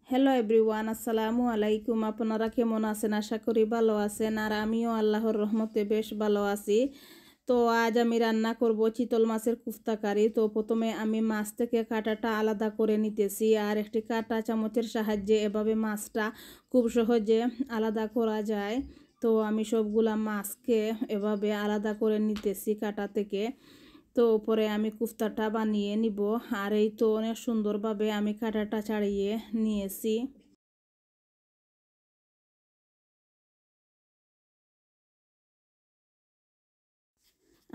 Hello everyone, আসসালামু আলাইকুম। আপনারা কেমন আছেন? আশা করি ভালো আছেন। আর আমিও আল্লাহর রহমতে বেশ ভালো আছি। তো আজ আমি রান্না করব চিতল মাছের কুফতা কারি। তো প্রথমে আমি মাছ থেকে কাঁটাটা আলাদা করে নিতেছি, আর একটি কাঁটা চামচের সাহায্যে এভাবে মাছটা খুব সহজে আলাদা করা যায়। তো আমি সবগুলা মাছকে এভাবে আলাদা করে নিতেছি কাঁটা থেকে। তো পরে আমি কুফতাটা বানিয়ে নিব। আর এই তো অনেক সুন্দরভাবে আমি কাঁটাটা ছাড়িয়ে নিয়েছি।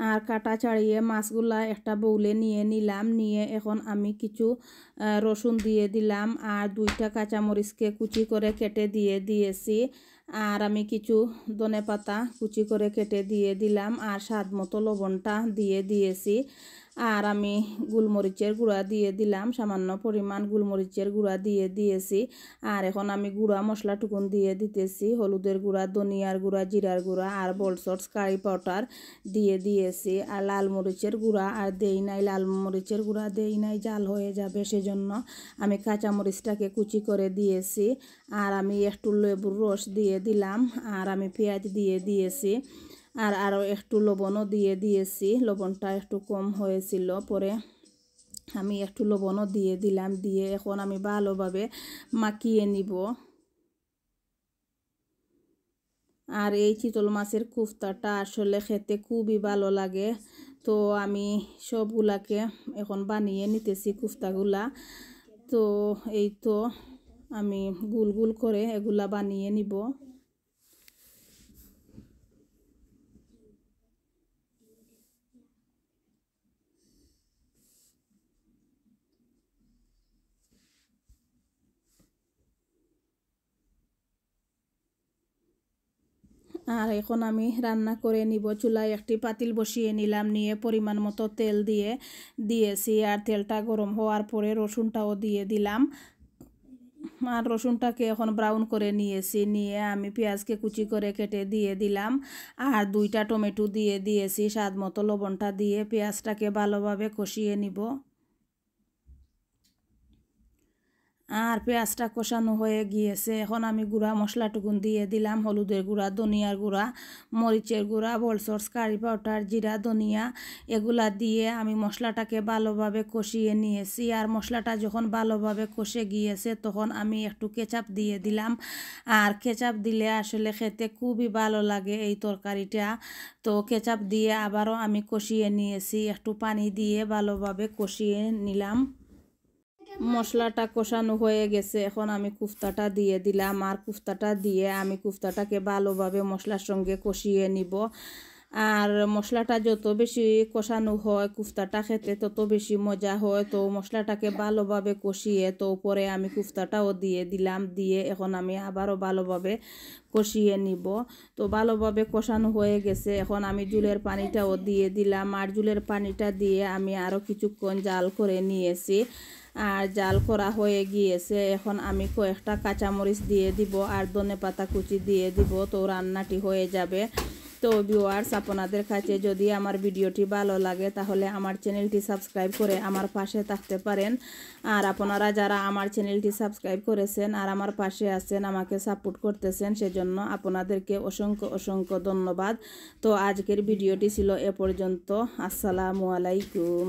আর কাটা ছাড়িয়ে মাছগুলা একটা বউলে নিয়ে নিলাম। নিয়ে এখন আমি কিছু রসুন দিয়ে দিলাম, আর 2টা কাঁচামরিচকে কুচি করে কেটে দিয়ে দিয়েছি। আর আমি কিছু ধনেপাতা কুচি করে কেটে দিয়ে দিলাম, আর স্বাদ মতো লবণটা দিয়ে দিয়েছি। আর আমি গোলমরিচের গুঁড়া দিয়ে দিলাম, সামান্য পরিমাণ গোলমরিচের গুঁড়া দিয়ে দিয়েছি। আর এখন আমি গুঁড়া মশলাটুকুন দিয়ে দিতেছি, হলুদের গুঁড়া, ধনিয়ার গুঁড়া, জিরার গুঁড়া আর বলসটস কারি পাউডার দিয়ে দিয়েছি। আর লাল মরিচের গুঁড়া আর দেই নাই, লাল মরিচের গুঁড়া দেই নাই, জাল হয়ে যাবে সেজন্য আমি কাঁচা মরিচটাকে কুচি করে দিয়েছি। আর আমি একটু লেবুর রস দিয়ে দিলাম, আর আমি পেঁয়াজ দিয়ে দিয়েছি। আর আরও একটু লবণও দিয়ে দিয়েছি, লবণটা একটু কম হয়েছিল, পরে আমি একটু লবণও দিয়ে দিলাম। দিয়ে এখন আমি ভালোভাবে মাখিয়ে নিব। আর এই চিতল মাছের কুফতাটা আসলে খেতে খুবই ভালো লাগে। তো আমি সবগুলাকে এখন বানিয়ে নিতেছি কুফতাগুলা। তো এই তো আমি গুল গুল করে এগুলা বানিয়ে নিব। আর এখন আমি রান্না করে নিব। চুলায় একটি পাতিল বসিয়ে নিলাম, নিয়ে পরিমাণ মতো তেল দিয়েছি। আর তেলটা গরম হওয়ার পরে রসুনটাও দিয়ে দিলাম। আর রসুনটাকে এখন ব্রাউন করে নিয়েছি। নিয়ে আমি পেঁয়াজকে কুচি করে কেটে দিয়ে দিলাম, আর 2টা টমেটো দিয়ে দিয়েছি। স্বাদ মতো লবণটা দিয়ে পেঁয়াজটাকে ভালোভাবে কষিয়ে নিব। আর পেঁয়াজটা কষানো হয়ে গিয়েছে, এখন আমি গুঁড়া মশলাটুকুন দিয়ে দিলাম, হলুদের গুঁড়া, ধনিয়ার গুঁড়া, মরিচের গুঁড়া, বলসটস কারি পাউডার, জিরা, ধনিয়া এগুলা দিয়ে আমি মশলাটাকে ভালোভাবে কষিয়ে নিয়েছি। আর মশলাটা যখন ভালোভাবে কষে গিয়েছে তখন আমি একটু কেচাপ দিয়ে দিলাম। আর কেচাপ দিলে আসলে খেতে খুবই ভালো লাগে এই তরকারিটা। তো কেচাপ দিয়ে আবারও আমি কষিয়ে নিয়েছি, একটু পানি দিয়ে ভালোভাবে কষিয়ে নিলাম। মশলাটা কষানো হয়ে গেছে, এখন আমি কুফতাটা দিয়ে দিলাম। আর কুফতাটা দিয়ে আমি কুফতাটাকে ভালোভাবে মশলার সঙ্গে কষিয়ে নিব। আর মশলাটা যত বেশি কষানো হয় কুফতাটা খেতে তত বেশি মজা হয়। তো মশলাটাকে ভালোভাবে কষিয়ে তো পরে আমি কুফতাটাও দিয়ে দিলাম। দিয়ে এখন আমি আবারও ভালোভাবে কষিয়ে নিব। তো ভালোভাবে কষানো হয়ে গেছে, এখন আমি জুলের পানিটাও দিয়ে দিলাম। আর জুলের পানিটা দিয়ে আমি আরও কিছুক্ষণ জাল করে নিয়েছি। আর জাল করা হয়ে গিয়েছে, এখন আমি কয়েকটা কাঁচামরিচ দিয়ে দিব আর ধনেপাতা কুচি দিয়ে দিব। তো রান্নাটি হয়ে যাবে। তো ভিউয়ার্স, আপনাদের কাছে যদি আমার ভিডিওটি ভালো লাগে তাহলে আমার চ্যানেলটি সাবস্ক্রাইব করে আমার পাশে থাকতে পারেন। আর আপনারা যারা আমার চ্যানেলটি সাবস্ক্রাইব করেছেন আর আমার পাশে আছেন, আমাকে সাপোর্ট করতেছেন, সেজন্য আপনাদেরকে অসংখ্য অসংখ্য ধন্যবাদ। তো আজকের ভিডিওটি ছিল এ পর্যন্ত। আসসালামু আলাইকুম।